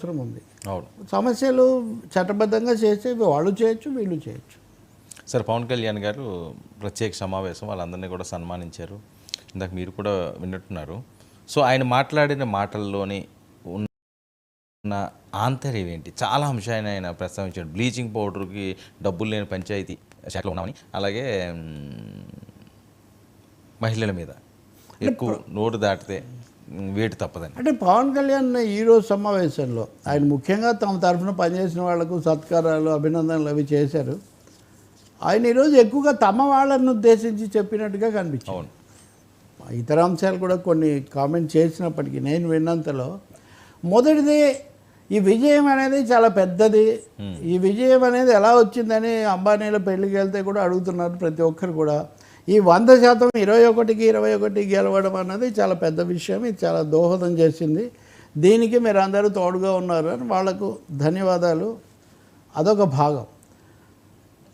అవసరం ఉంది. సమస్యలు చట్టబద్ధంగా చేస్తే వాళ్ళు చేయొచ్చు, వీళ్ళు చేయొచ్చు. సార్, పవన్ కళ్యాణ్ గారు ప్రత్యేక సమావేశం వాళ్ళందరినీ కూడా సన్మానించారు. ఇందాక మీరు కూడా విన్నట్టున్నారు. సో ఆయన మాట్లాడిన మాటల్లోని ఉన్న ఆంతర్యం ఏంటి? చాలా అంశాన్ని ఆయన ప్రస్తావించాడు. బ్లీచింగ్ పౌడర్కి డబ్బులు లేని పంచాయతీ శాఖలో ఉన్నామని, అలాగే మహిళల మీద ఎక్కువ నోటు దాటితే వేటు తప్పదని. అంటే పవన్ కళ్యాణ్ ఈరోజు సమావేశంలో ఆయన ముఖ్యంగా తమ తరఫున పనిచేసిన వాళ్లకు సత్కారాలు, అభినందనలు అవి చేశారు. ఆయన ఈరోజు ఎక్కువగా తమ వాళ్ళను ఉద్దేశించి చెప్పినట్టుగా కనిపించింది. ఇతర అంశాలు కూడా కొన్ని కామెంట్ చేసినప్పటికీ నేను విన్నంతలో మొదటిది ఈ విజయం అనేది చాలా పెద్దది. ఈ విజయం అనేది ఎలా వచ్చిందని అంబానీల పెళ్లికి వెళ్తే కూడా అడుగుతున్నారు ప్రతి ఒక్కరు కూడా. ఈ 100% 21కి 21 గెలవడం అన్నది చాలా పెద్ద విషయం. ఇది చాలా దోహదం చేసింది. దీనికి మీరు అందరూ తోడుగా ఉన్నారు అని వాళ్లకు ధన్యవాదాలు. అదొక భాగం.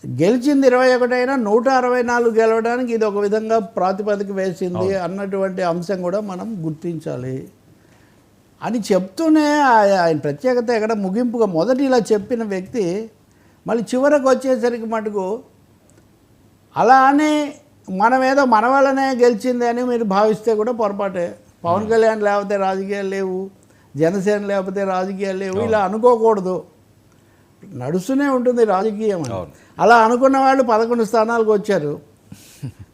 గెలిచింది 21 అయినా 164 గెలవడానికి ఇది ఒక విధంగా ప్రాతిపదిక వేసింది అన్నటువంటి అంశం కూడా మనం గుర్తించాలి అని చెప్తూనే ఆయన ప్రత్యేకత ఎక్కడ ముగింపుగా మొదటి ఇలా చెప్పిన వ్యక్తి మళ్ళీ చివరకు వచ్చేసరికి మటుకు అలా అని మనమేదో మన వల్లనే గెలిచింది అని మీరు భావిస్తే కూడా పొరపాటే. పవన్ కళ్యాణ్ లేకపోతే రాజకీయాలు లేవు, జనసేన లేకపోతే రాజకీయాలు లేవు, ఇలా అనుకోకూడదు. నడుస్తూనే ఉంటుంది రాజకీయం. అలా అనుకున్న వాళ్ళు 11 స్థానాలకు వచ్చారు.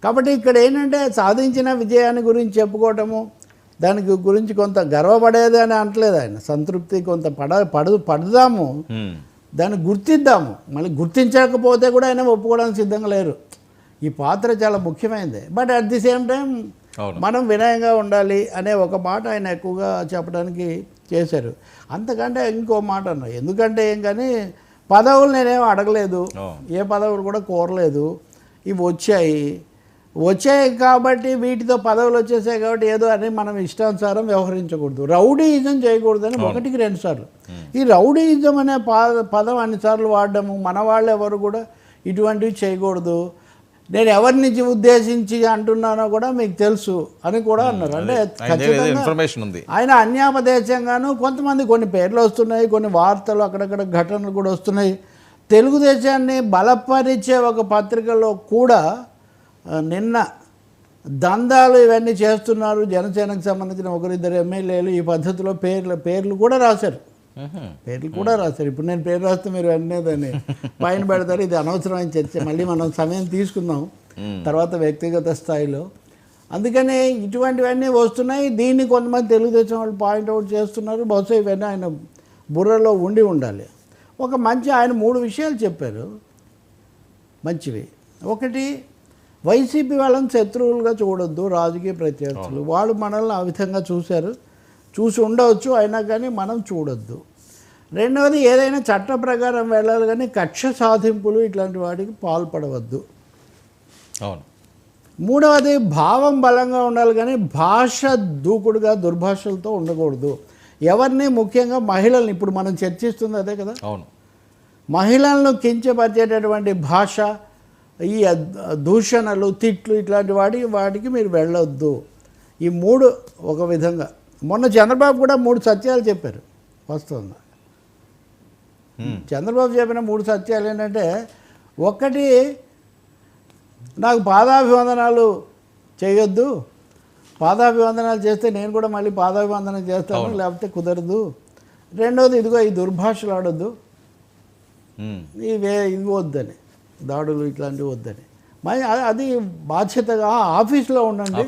కాబట్టి ఇక్కడ ఏంటంటే సాధించిన విజయాన్ని గురించి చెప్పుకోవటము, దానికి గురించి కొంత గర్వపడేది అని అనట్లేదు ఆయన. సంతృప్తి కొంత పడదాము, దాన్ని గుర్తిద్దాము. మళ్ళీ గుర్తించకపోతే కూడా ఆయన ఒప్పుకోవడానికి సిద్ధంగా లేరు. ఈ పాత్ర చాలా ముఖ్యమైనది. But at the same time మనం వినయంగా ఉండాలి అనే ఒక మాట ఆయన ఎక్కువగా చెప్పడానికి చేశారు. అంతకంటే ఇంకో మాట అన్నా, ఎందుకంటే ఏం కానీ పదవులు నేనేం అడగలేదు, ఏ పదవులు కూడా కోరలేదు. ఇవి వచ్చాయి కాబట్టి వీటితో పదవులు వచ్చేసాయి కాబట్టి ఏదో అని మనం ఇష్టానుసారం వ్యవహరించకూడదు, రౌడీయిజం చేయకూడదని 1కి 2 సార్లు. ఈ రౌడీయిజం అనే పదం అన్నిసార్లు వాడడము, మన వాళ్ళు ఎవరు కూడా ఇటువంటివి చేయకూడదు. నేను ఎవరిని ఉద్దేశించి అంటున్నానో కూడా మీకు తెలుసు అని కూడా అన్నారు. అంటే ఖచ్చితంగా ఆయన అన్యాపదేశంగాను కొంతమంది కొన్ని పేర్లు వస్తున్నాయి, కొన్ని వార్తలు అక్కడక్కడ ఘటనలు కూడా వస్తున్నాయి. తెలుగుదేశాన్ని బలపరిచే ఒక పత్రికలో కూడా నిన్న దందాలు ఇవన్నీ చేస్తున్నారు, జనసేనకు సంబంధించిన 1-2 ఎమ్మెల్యేలు ఈ పద్ధతిలో పేర్లు కూడా రాశారు. ఇప్పుడు నేను పేరు రాస్తే మీరు వెంటనే దాన్ని పైన పెడతారు. ఇది అనవసరమైన చర్చ, మళ్ళీ మనం సమయం తీసుకుందాం తర్వాత వ్యక్తిగత స్థాయిలో. అందుకని ఇటువంటివన్నీ వస్తున్నాయి. దీన్ని కొంతమంది తెలుగుదేశం వాళ్ళు పాయింట్అవుట్ చేస్తున్నారు. బహుశా ఇవన్నీ ఆయన బుర్రలో ఉండాలి. ఒక మంచి ఆయన 3 విషయాలు చెప్పారు మంచివి. ఒకటి, వైసీపీ వాళ్ళని శత్రువులుగా చూడొద్దు, రాజకీయ ప్రత్యర్థులు. వాళ్ళు మనల్ని ఆ విధంగా చూసి ఉండవచ్చు, అయినా కానీ మనం చూడొద్దు. రెండవది, ఏదైనా చట్ట ప్రకారం వెళ్ళాలి కానీ కక్ష సాధింపులు ఇట్లాంటి వాటికి పాల్పడవద్దు. మూడవది, భావం బలంగా ఉండాలి కానీ భాష దూకుడుగా దుర్భాషలతో ఉండకూడదు. ఎవరిని, ముఖ్యంగా మహిళల్ని, ఇప్పుడు మనం చర్చిస్తుంది అదే కదా, మహిళలను కించపరిచేటటువంటి భాష, ఈ దూషణలు, తిట్లు ఇట్లాంటి వాటికి మీరు వెళ్ళొద్దు. ఈ 3 ఒక విధంగా. మొన్న చంద్రబాబు కూడా 3 సత్యాలు చెప్పారు. వాస్తవంగా చంద్రబాబు చెప్పిన 3 సత్యాలు ఏంటంటే, ఒకటి, నాకు పాదాభివందనాలు చేయొద్దు, పాదాభివందనాలు చేస్తే నేను కూడా మళ్ళీ పాదాభివందనం చేస్తాను, లేకపోతే కుదరదు. రెండవది, ఇదిగో ఈ దుర్భాషలు ఆడొద్దు, ఇవి వద్దని, దాడులు ఇట్లాంటివి వద్దని. మరి అది బాధ్యతగా ఆఫీస్లో ఉండండి,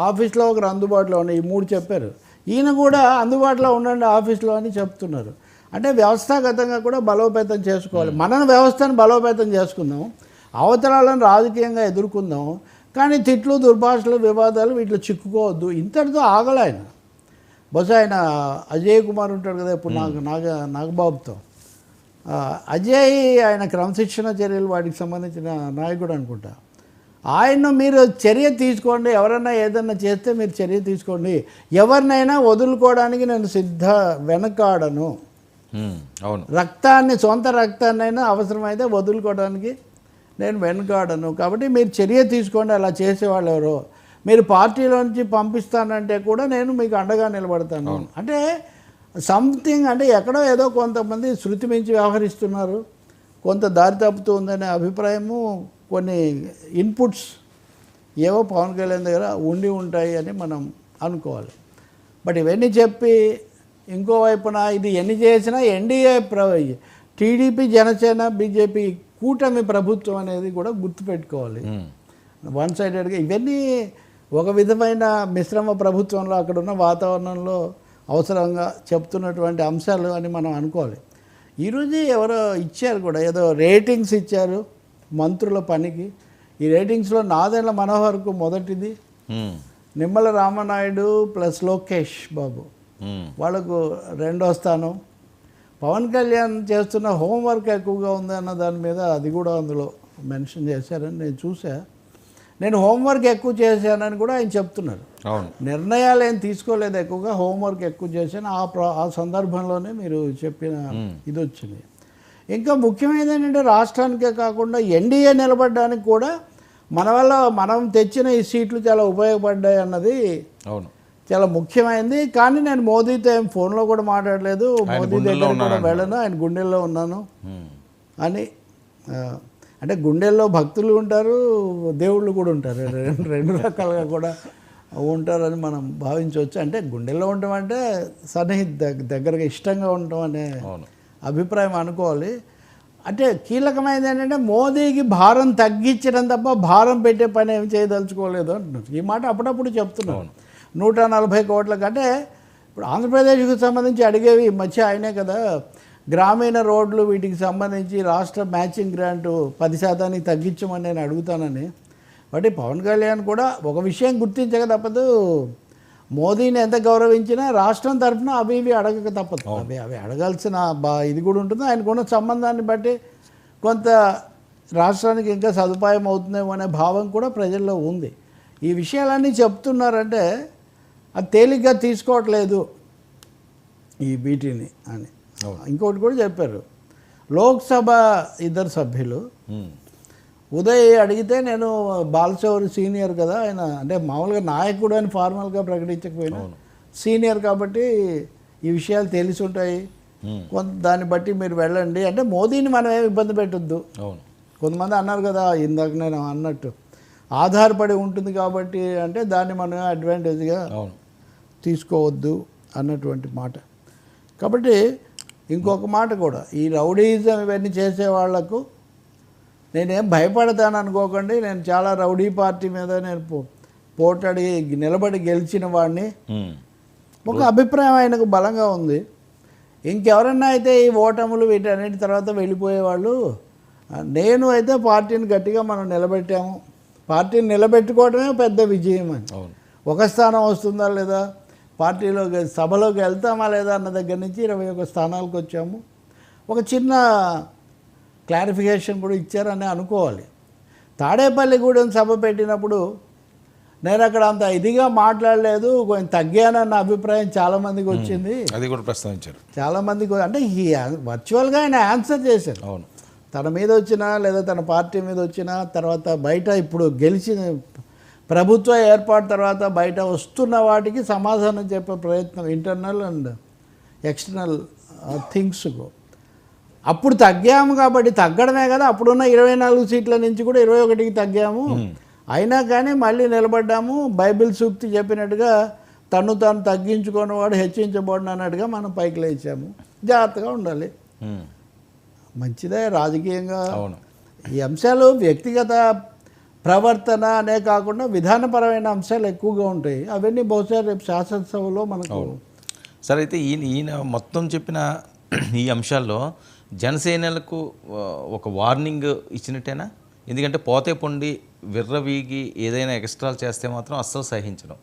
ఆఫీస్లో ఒకరు అందుబాటులో ఉండండి. ఈ 3 చెప్పారు. ఈయన కూడా అందుబాటులో ఉండండి ఆఫీస్లో అని చెప్తున్నారు. అంటే వ్యవస్థాగతంగా కూడా బలోపేతం చేసుకోవాలి. మన వ్యవస్థను బలోపేతం చేసుకుందాం, అవతరాలను రాజకీయంగా ఎదుర్కొందాం, కానీ తిట్లు, దుర్భాషలు, వివాదాలు వీటిలో చిక్కుకోవద్దు. ఇంతటితో ఆగల ఆయన. బహుశా ఆయన అజయ్ కుమార్ ఉంటాడు కదా ఇప్పుడు నాగబాబుతో, అజయ్ ఆయన క్రమశిక్షణ చర్యలు వాటికి సంబంధించిన నాయకుడు అనుకుంటా. ఆయన్ను మీరు చర్య తీసుకోండి, ఎవరన్నా ఏదన్నా చేస్తే మీరు చర్య తీసుకోండి, ఎవరినైనా వదులుకోవడానికి నేను వెనకాడను. సొంత రక్తాన్నైనా అవసరమైతే వదులుకోవడానికి నేను వెనకాడను. కాబట్టి మీరు చర్య తీసుకోండి. అలా చేసేవాళ్ళు ఎవరో మీరు పార్టీలోంచి పంపిస్తానంటే కూడా నేను మీకు అండగా నిలబడతాను. అంటే సంథింగ్ అంటే ఎక్కడో ఏదో కొంతమంది శృతి మించి వ్యవహరిస్తున్నారు, కొంత దారి తప్పుతూ ఉందనే అభిప్రాయము, కొన్ని ఇన్పుట్స్ ఏవో పవన్ కళ్యాణ్ దగ్గర ఉండి ఉంటాయి అని మనం అనుకోవాలి. బట్ ఇవన్నీ చెప్పి ఇంకోవైపున ఇది ఎన్ని చేసినా ఎన్డీఏ టీడీపీ, జనసేన, బీజేపీ కూటమి ప్రభుత్వం అనేది కూడా గుర్తుపెట్టుకోవాలి. వన్ సైడెడ్గా ఇవన్నీ ఒక విధమైన మిశ్రమ ప్రభుత్వంలో అక్కడ ఉన్న వాతావరణంలో అవసరంగా చెప్తున్నటువంటి అంశాలు అని మనం అనుకోవాలి. ఈరోజు ఎవరో ఇచ్చారు కూడా, ఏదో రేటింగ్స్ ఇచ్చారు మంత్రుల పనికి. ఈ రేటింగ్స్లో నాదెండ్ల మనోహర్కు మొదటిది, నిమ్మల రామనాయుడు ప్లస్ లోకేష్ బాబు వాళ్ళకు రెండో స్థానం. పవన్ కళ్యాణ్ చేస్తున్న హోంవర్క్ ఎక్కువగా ఉంది అన్న దాని మీద అది కూడా అందులో మెన్షన్ చేశారని నేను చూసా. నేను హోంవర్క్ ఎక్కువ చేశానని కూడా ఆయన చెప్తున్నారు. నిర్ణయాలు ఏం తీసుకోలేదు, ఎక్కువగా హోంవర్క్ ఎక్కువ చేశాను. ఆ సందర్భంలోనే మీరు చెప్పిన ఇది వచ్చింది. ఇంకా ముఖ్యమైనది ఏంటంటే రాష్ట్రానికే కాకుండా ఎన్డీఏ నిలబడడానికి కూడా మన వల్ల మనం తెచ్చిన ఈ సీట్లు చాలా ఉపయోగపడ్డాయి అన్నది చాలా ముఖ్యమైనది. కానీ నేను మోదీతో ఏం ఫోన్లో కూడా మాట్లాడలేదు, మోదీ దగ్గర కూడా వెళ్ళను, ఆయన గుండెల్లో ఉన్నాను అని. అంటే గుండెల్లో భక్తులు ఉంటారు, దేవుళ్ళు కూడా ఉంటారు, రెండు రకాలుగా కూడా ఉంటారని మనం భావించవచ్చు. అంటే గుండెల్లో ఉండటం అంటే దగ్గరగా ఇష్టంగా ఉండటం అనే అభిప్రాయం అనుకోవాలి. అంటే కీలకమైనది ఏంటంటే మోదీకి భారం తగ్గించడం తప్ప భారం పెట్టే పని ఏమి చేయదలుచుకోలేదు అంటున్నారు. ఈ మాట అప్పుడప్పుడు చెప్తున్నాను. 140 కోట్లకు అంటే ఇప్పుడు ఆంధ్రప్రదేశ్కి సంబంధించి అడిగేవి ఈ మధ్య ఆయనే కదా, గ్రామీణ రోడ్లు వీటికి సంబంధించి రాష్ట్ర మ్యాచింగ్ గ్రాంటు 10% తగ్గించమని నేను అడుగుతానని. బట్ పవన్ కళ్యాణ్ కూడా ఒక విషయం గుర్తించక తప్పదు, మోదీని ఎంత గౌరవించినా రాష్ట్రం తరఫున అవి ఇవి అడగక తప్పదు. అవి అడగాల్సిన ఇది కూడా ఉంటుంది. ఆయనకున్న సంబంధాన్ని బట్టి కొంత రాష్ట్రానికి ఇంకా సదుపాయం అవుతుందేమో అనే భావం కూడా ప్రజల్లో ఉంది. ఈ విషయాలన్నీ చెప్తున్నారంటే అది తేలిగ్గా తీసుకోవట్లేదు ఈ వీటిని అని. ఇంకోటి కూడా చెప్పారు, లోక్సభ 2 సభ్యులు ఉదయ్ అడిగితే నేను బాలశౌరి సీనియర్ కదా ఆయన, అంటే మామూలుగా నాయకుడు అని ఫార్మల్గా ప్రకటించకపోయినా సీనియర్ కాబట్టి ఈ విషయాలు తెలిసి ఉంటాయి, కొంత దాన్ని బట్టి మీరు వెళ్ళండి అంటే మోదీని మనం ఏమి ఇబ్బంది పెట్టొద్దు. కొంతమంది అన్నారు కదా ఇందాక నేను అన్నట్టు ఆధారపడి ఉంటుంది కాబట్టి అంటే దాన్ని మనం అడ్వాంటేజ్గా తీసుకోవద్దు అన్నటువంటి మాట. కాబట్టి ఇంకొక మాట కూడా, ఈ రౌడీయిజం ఇవన్నీ చేసే వాళ్లకు నేనేం భయపడతాను అనుకోకండి. నేను చాలా రౌడీ పార్టీ మీద నేను పోటాడి నిలబడి గెలిచిన వాడిని, ఒక అభిప్రాయం ఆయనకు బలంగా ఉంది. ఇంకెవరన్నా అయితే ఈ ఓటములు వీటన్నిటి తర్వాత వెళ్ళిపోయేవాళ్ళు, నేను అయితే పార్టీని గట్టిగా మనం నిలబెట్టాము, పార్టీని నిలబెట్టుకోవడమే పెద్ద విజయం అని. ఒక స్థానం వస్తుందా లేదా, పార్టీలోకి సభలోకి వెళ్తామా లేదా అన్న దగ్గర నుంచి 21 స్థానాలకు వచ్చాము. ఒక చిన్న క్లారిఫికేషన్ కూడా ఇచ్చారని అనుకోవాలి. తాడేపల్లిగూడెం సభ పెట్టినప్పుడు నేను అక్కడ అంత ఇదిగా మాట్లాడలేదు, కొంచెం తగ్గానన్న అభిప్రాయం చాలామందికి వచ్చింది. అది కూడా ప్రస్తావించారు చాలామందికి. అంటే వర్చువల్గా ఆయన ఆన్సర్ చేశారు. తన మీద వచ్చినా లేదా తన పార్టీ మీద వచ్చినా, తర్వాత బయట ఇప్పుడు గెలిచిన ప్రభుత్వ ఏర్పాటు తర్వాత బయట వస్తున్న వాటికి సమాధానం చెప్పే ప్రయత్నం, ఇంటర్నల్ అండ్ ఎక్స్టర్నల్ థింగ్స్కు. అప్పుడు తగ్గాము కాబట్టి తగ్గడమే కదా, అప్పుడున్న 24 సీట్ల నుంచి కూడా 21కి తగ్గాము. అయినా కానీ మళ్ళీ నిలబడ్డాము. బైబిల్ సూక్తి చెప్పినట్టుగా తను తాను తగ్గించుకున్నవాడు హెచ్చించబడిన అన్నట్టుగా మనం పైకి లేచాము. జాగ్రత్తగా ఉండాలి. మంచిదే రాజకీయంగా ఈ అంశాలు వ్యక్తిగత ప్రవర్తన అనే కాకుండా విధానపరమైన అంశాలు ఎక్కువగా ఉంటాయి. అవన్నీ బహుశా రేపు శాసనసభలో మనకు. సరే, అయితే ఈయన మొత్తం చెప్పిన ఈ అంశాల్లో జనసేనలకు ఒక వార్నింగ్ ఇచ్చినట్టేనా? ఎందుకంటే పోతే పొండి విర్రవీగి ఏదైనా ఎక్స్ట్రాలు చేస్తే మాత్రం అస్సలు సహించడం.